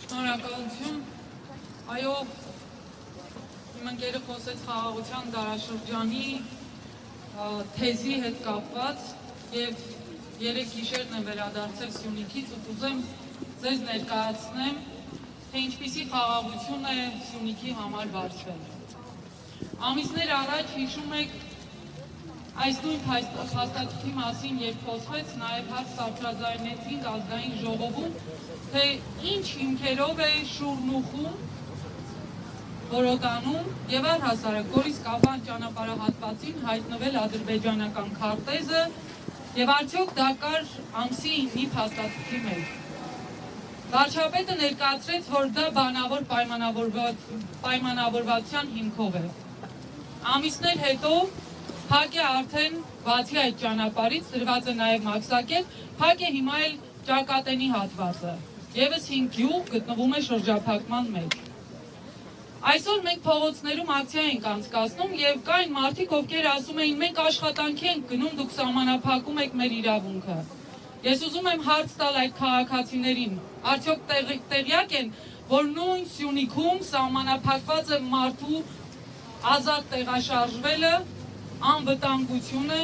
Շնորհակալություն։ Այո, իմ ընկերը խոսեց խաղաղության դարաշրջանի թեզի հետ կապված եւ երեք գիշերն եմ վերադարձել Սյունիքից ու կուզեմ ձեզ ներկայացնեմ, թե ինչպիսի խաղաղություն է Սյունիքի համար բարձվել։ Ամիսներ առաջ հիշում եք այս նույն փաստաթղթի մասին, երբ խոսվեց, նաև հարց բարձրաձայնեցինք ազգային ժողովում, թե ինչ հիմքերով է շուրնուխում, Բորոտանում եւ առհասարակ Գորիս-Կաբան ճանապարհահատվածին հայտնվել ադրբեջանական քարտեզը եւ արդյոք դա կար ամսի 9-ի փաստաթղթի մեջ։ Վարչապետը ներկայացրեց, որ դա բանավոր պայմանավորվածության հիմքով է։ Ամիսներ հետո փակ է արդեն բացի այդ ճանապարհից դրված է նաև մաքսակետ, փակ է հիմա էլ Ճակատենի հատվածը։ Եվս 5 գյուղ գտնվում է շրջափակման մեջ։ Այսօր մենք փողոցներում ակցիա ենք անցկացնում եւ կային մարդիկ, ովքեր ասում էին մենք աշխատանքի ենք գնում, դուք սահմանափակում եք մեր իրավունքը։ Ես ուզում եմ հարց տալ այդ քաղաքացիներին, արդյոք տեղյակ են, որ նույն Սյունիքում սահմանափակված է մարդու ազատ տեղաշարժվելը, անվտանգությունը,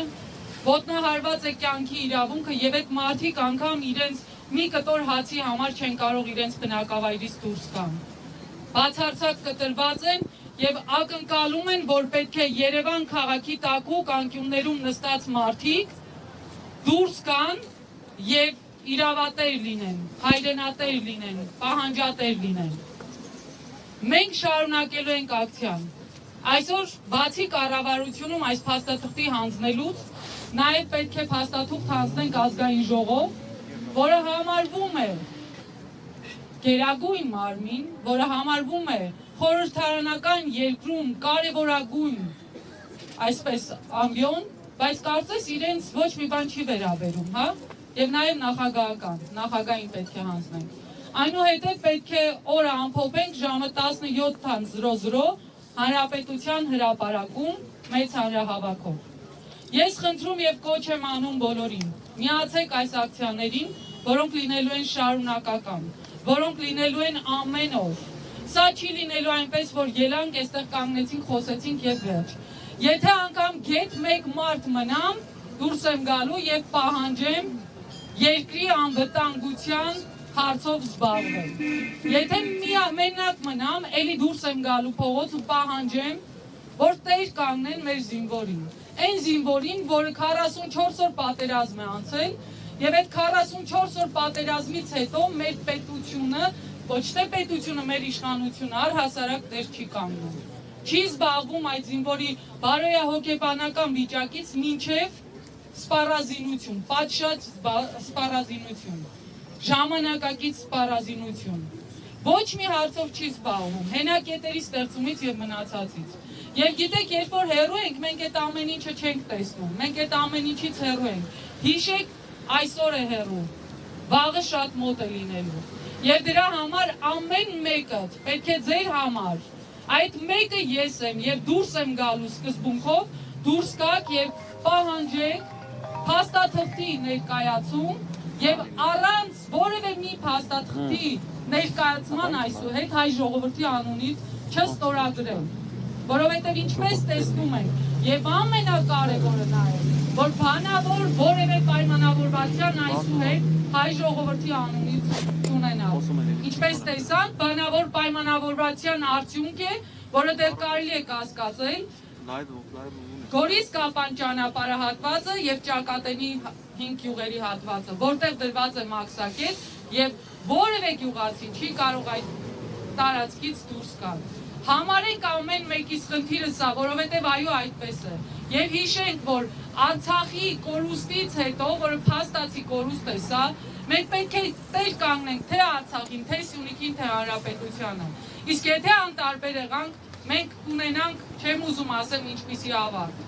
ոտնահարված է կյանքի իրավունքը եւ այդ մարդիկ անգամ իրենց մի կտոր հացի համար չեն կարող իրենց բնակավայրից դուրս գան։ Բացարձակ կտրված են եւ ակնկալում են, որ պետք է Երևան քաղաքի տակուկ անկյուններում նստած մարդիկ դուրս գան եւ իրավատեր լինեն, հայրենատեր լինեն, պահանջատեր լինեն։ Մենք շարունակելու ենք ակցիան։ Այսօր բացի կառավարությունում այս փաստաթղթի հանձնելուց, նաև պետք է փաստաթուղթ հանձնենք ազգային ժողով, որը համարվում է գերագույն մարմին, որը համարվում է խորհրդարանական երկրում կարևորագույն, այսպես ամբիոն, բայց կարծես իրենց ոչ մի բան չի վերաբերում, հա? Եվ նաև նախագահային պետք է հանձնենք։ Այնուհետև պետք է օրը ամփոփենք ժամը 17:00 Հանրապետության հրապարակում մեծ հանրահավաքով։ Ես խնդրում եւ կոչ եմ անում բոլորին, միացեք այս ակցիաներին, որոնք լինելու են շարունակական, որոնք լինելու են ամեն օր։ Սա չի լինելու այնպես, որ ելանք, այստեղ կանգնեցինք, խոսեցինք եւ վերջ։ Եթե անգամ գեթ մեկ մարդ մնամ, դուրս եմ գալու եւ պահանջեմ երկրի անվտանգության հարցով զբաղվել։ Եթե մենակ մնամ, էլի դուրս եմ գալու փողոց ու պահանջեմ, որ տեր կանգնեն մեր զինվորին։ Այն զինվորին, որը 44 օր պատերազմ է անցել, եւ այդ 44 օր պատերազմից հետո մեր պետությունը, ոչ թե պետությունը, մեր իշխանությունը առհասարակ տեր չի կանգնում։ Չի զբաղվում այդ զինվորի բարոյահոգեբանական վիճակից մինչև սպառազինություն, պատշաճ սպառազինություն, ժամանակակից սպառազինություն։ Ոչ մի հարցով չի զբաղվում, հենակետերի ստեղծումից եւ մնացածից։ Եվ գիտեք, երբ որ հեռու ենք, մենք այդ ամեն ինչը չենք տեսնում, մենք այդ ամեն ինչից հեռու ենք։ Հիշեք, այսօր է հեռու, վաղը շատ մոտ է լինելու։ Եվ դրա համար ամեն մեկը պետք է ձեր համար, այդ մեկը ես եմ եւ դուրս եմ գալու սկզբունքով, դուրս գաք եւ պահանջեք փաստաթղթի ներկայացում եւ առանց որևէ մի փաստաթղթի ներկայացման այսուհետ հայ ժողովրդի անունից չստորագրել, որովհետեւ ինչպես տեսնում ենք եւ ամենակարևորը նա է, որ բանավոր որևէ պայմանավորվածության այսուհետ հայ ժողովրդի անունից չունենալ։ Ինչպես տեսանք, բանավոր պայմանավորվածության արդյունք է, որը դեռ կարելի է կասկածել Գորիս-Կաբան ճանապարհահատվածը եւ Ճակատենի 5 գյուղերի հատվածը, որտեղ դրված է մաքսակետ եւ որևէ գյուղացի չի կարող այդ տարածքից դուրս գալ։ Համարենք ամեն մեկիս խնդիրը սա, որովհետեւ այո այդպես է։ Եվ հիշենք, որ Արցախի կորուստից հետո, որը փաստացի կորուստ է սա, մենք պետք է տեր կանգնենք թե Արցախին, թե Սյունիքին, թե Հանրապետությանը։ Իսկ եթե անտարբեր եղանք, մենք կունենանք, չեմ ուզում ասեմ ինչպիսի ավարտ։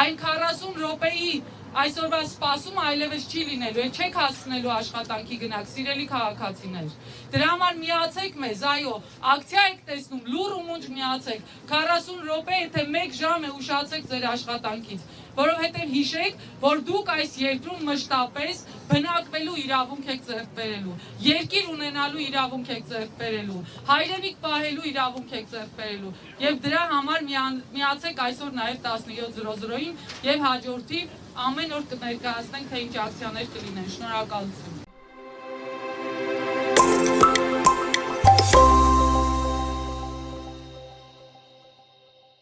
Այն 40 րոպեի Այսօրվա սպասում այլևս չի լինելու, չեք հասցնելու աշխատանքի գնաք, սիրելի քաղաքացիներ։ Դրա համար միացեք մեզ, այո, ակցիա եք տեսնում, լուռ ու մունջ միացեք, 40 րոպե, եթե 1 ժամ է ուշացեք ձեր աշխատանքից, որովհետև հիշեք, որ դուք այս երկրում մշտապես բնակվելու իրավունք եք ձեռք բերելու, երկիր ունենալու իրավունք եք ձեռք բերելու, հայրենիք պահելու իրավունք եք ձեռք բերելու, եւ դրա համար միացեք այսօր նաեւ 17:00-ին եւ հաջորդի ամեն օր կներկայացնենք, թե ինչ ակցիաներ կլինեն։ Շնորհակալություն։